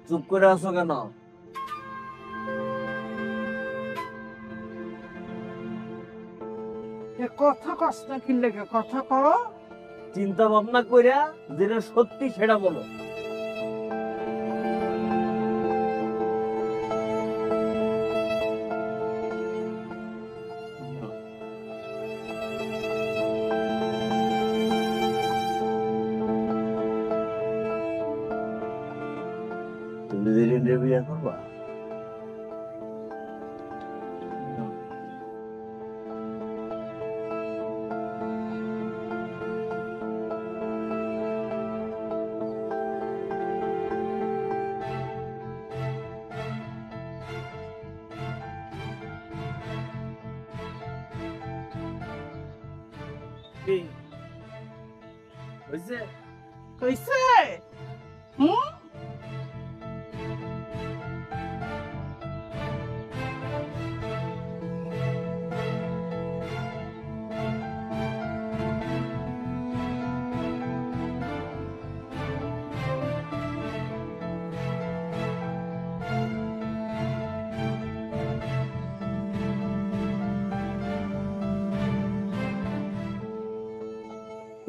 চুপ করে আছো কেন? কথা কস না কিনলে গা কথা কর। চিন্তা ভাবনা কইরা যেটা সত্যি সেটা বলো। তুমি জেরিনরে বিয়ে করবা? কি হইছে? কইছে হুম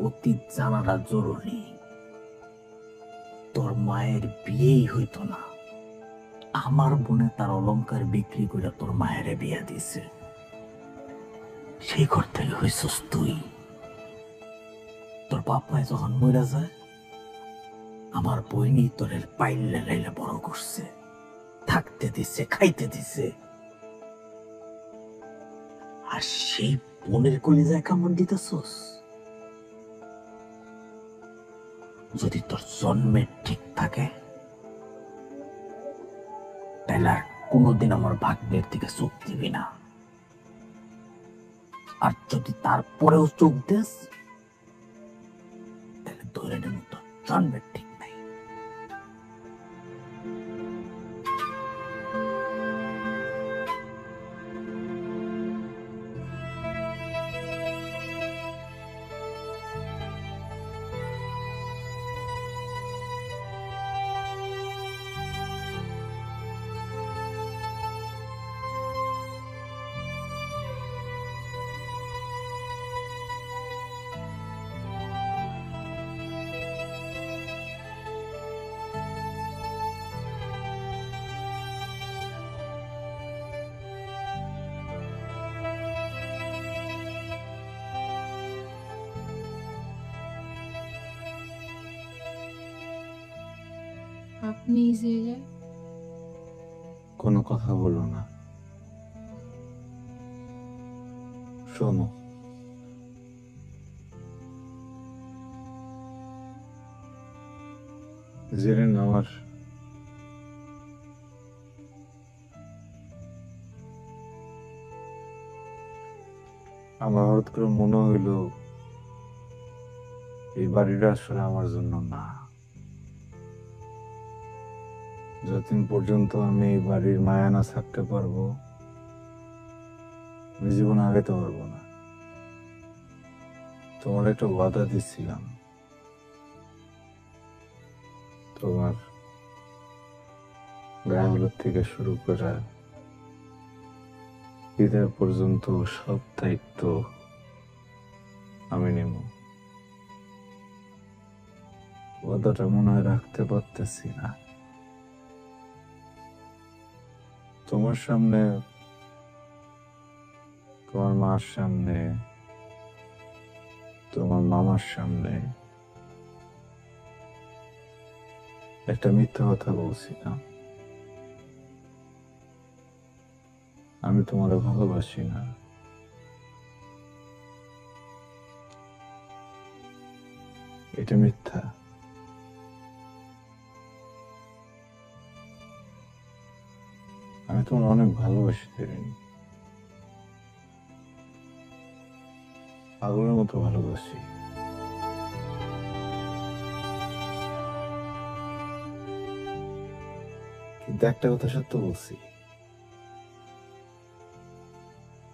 অতীত জানাটা জরুরি। তোর মায়ের বিয়েই হইতো না, আমার বোনে তার অলংকার বিক্রি করে তোর মায়ের বিয়ে দিছে। সেই ঘর থেকে হইছস তুই। তোর বাপ মায় যখন মরে যায়, আমার বইনি তোরের পাইলে লাইলে বড় করছে, থাকতে দিছে, খাইতে দিছে। আর সেই বোনের কলিজায় কামড় দিতেছস? যদি তোর জন্মের ঠিক থাকে তাহলে আর কোনোদিন আমার ভাগ্যের দিকে চোখ দিবি না। আর যদি তারপরেও চোখ দিস তাহলে ধরে নেব তোর জন্মের ঠিক নাই। আপনি এই জায়গায় কোনো কথা বলো না। শোনো, জেরেন আমার হঠাৎ করে মনে হইল এই বাড়িটা আসলে আমার জন্য না। যতদিন পর্যন্ত আমি এই বাড়ির মায়া না থাকতে পারবো, আমি জীবন আগাতে পারবো না। তোমার একটা ওয়াদা দিচ্ছিলাম, তোমার গায়ে হলুদ থেকে শুরু করে বিদায় পর্যন্ত সব দায়িত্ব আমি নেব। ওয়াদাটা মনে হয় রাখতে পারতেছি না। তোমার সামনে, তোমার মার সামনে, তোমার মামার সামনে একটা মিথ্যা কথা বলছি না, আমি তোমারে ভালোবাসি না। এটা মিথ্যা। আমি তোমার অনেক ভালোবাসি তেরিন, পাগলের মতো ভালোবাসি। কিন্তু একটা কথা সত্য বলছি,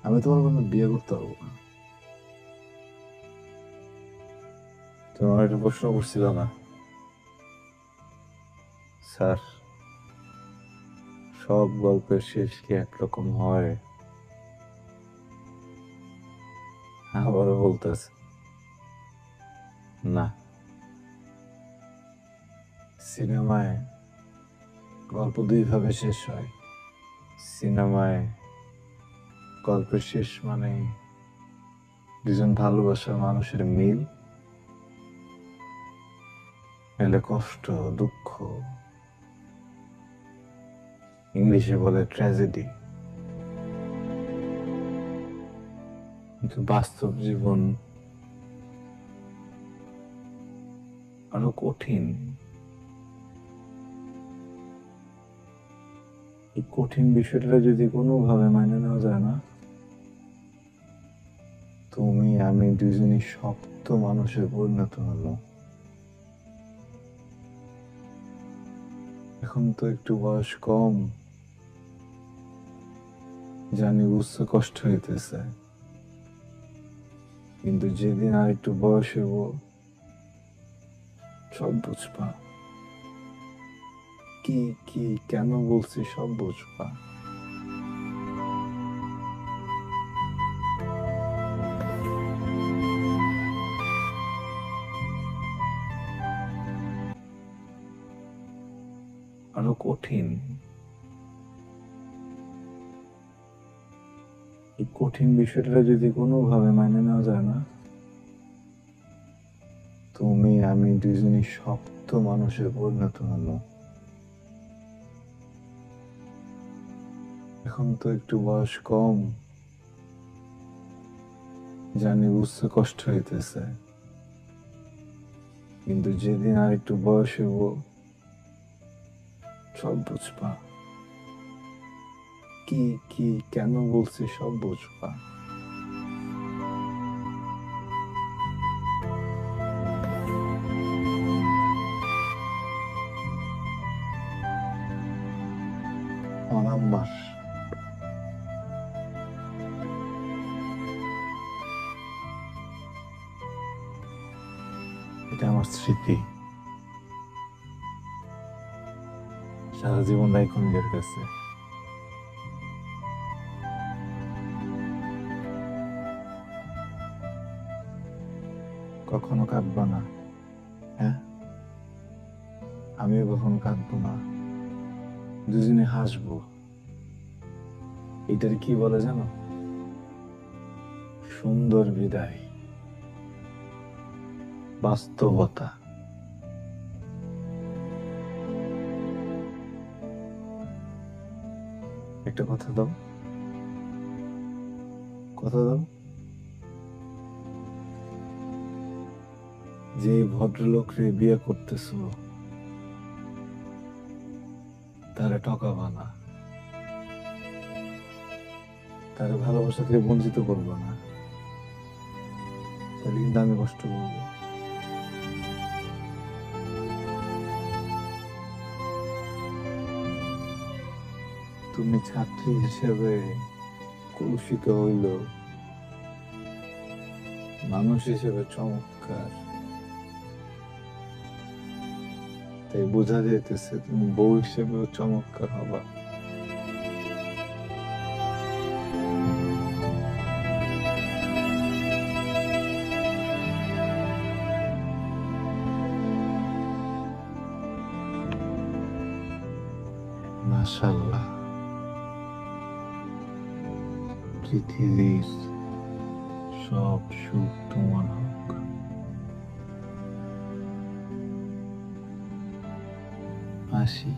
আমি তোমার কোনো বিয়ে করতে পারবো না। তোমার একটা প্রশ্ন করছিল না, স্যার সব গল্পের শেষ কি একরকম হয়? আবারও বলতেছে না। সিনেমায় গল্প দুই ভাবে শেষ হয়। সিনেমায় গল্পের শেষ মানে দুজন ভালোবাসার মানুষের মিল, এলে কষ্ট, দুঃখ, ইংলিশে বলে ট্র্যাজেডি। কিন্তু বাস্তব জীবন আরো কঠিন। এই কঠিন বিষয়টা যদি কোনোভাবে মাইনে নেওয়া যায় না, তুমি আমি দুজনই শক্ত মানুষে পরিণত হলো। এখন তো একটু বয়স কম, জানি বুঝতে কষ্ট হইতেছে, কিন্তু যেদিন আর একটু বয়স হইব সব বুঝবা। কি কি কেন বলছি সব বুঝবা। আরো কঠিন। এই কঠিন বিষয়টা যদি কোনোভাবে মাইনে নেওয়া যায় না, তুমি আমি দুজনই শক্ত মানুষে পরিণত হলো। এখন তো একটু বয়স কম, জানি বুঝতে কষ্ট হইতেছে, কিন্তু যেদিন আর একটু বয়স হইব সব বুঝবা। কি কি কেন বলছি সব বুঝবা। অনাম্বার এটা আমার স্মৃতি, সারা জীবন রাখুন নিজের কাছে। কখনো কাঁদবা না, হ্যাঁ? আমিও কখনো কাঁদবো না, দুজনে হাসবো। এটার কি বলে জানো? সুন্দর বিদায়, বাস্তবতা। একটা কথা দাও, কথা দাও, যে ভদ্রলোক রে বিয়ে করতেছো তারা ঠকাবা না, তারা ভালোবাসা থেকে বঞ্চিত করবো না, তাহলে কিন্তু আমি কষ্ট করবো। তুমি ছাত্রী হিসেবে কলুষিত হইল, মানুষ হিসেবে চমৎকার, তাই বোঝা যেতেছে তুমি বউ হিসেবেও চমৎকার হবা। মাশাআল্লাহ, পৃথিবীর সব সুখ তোমার হোক। আসি।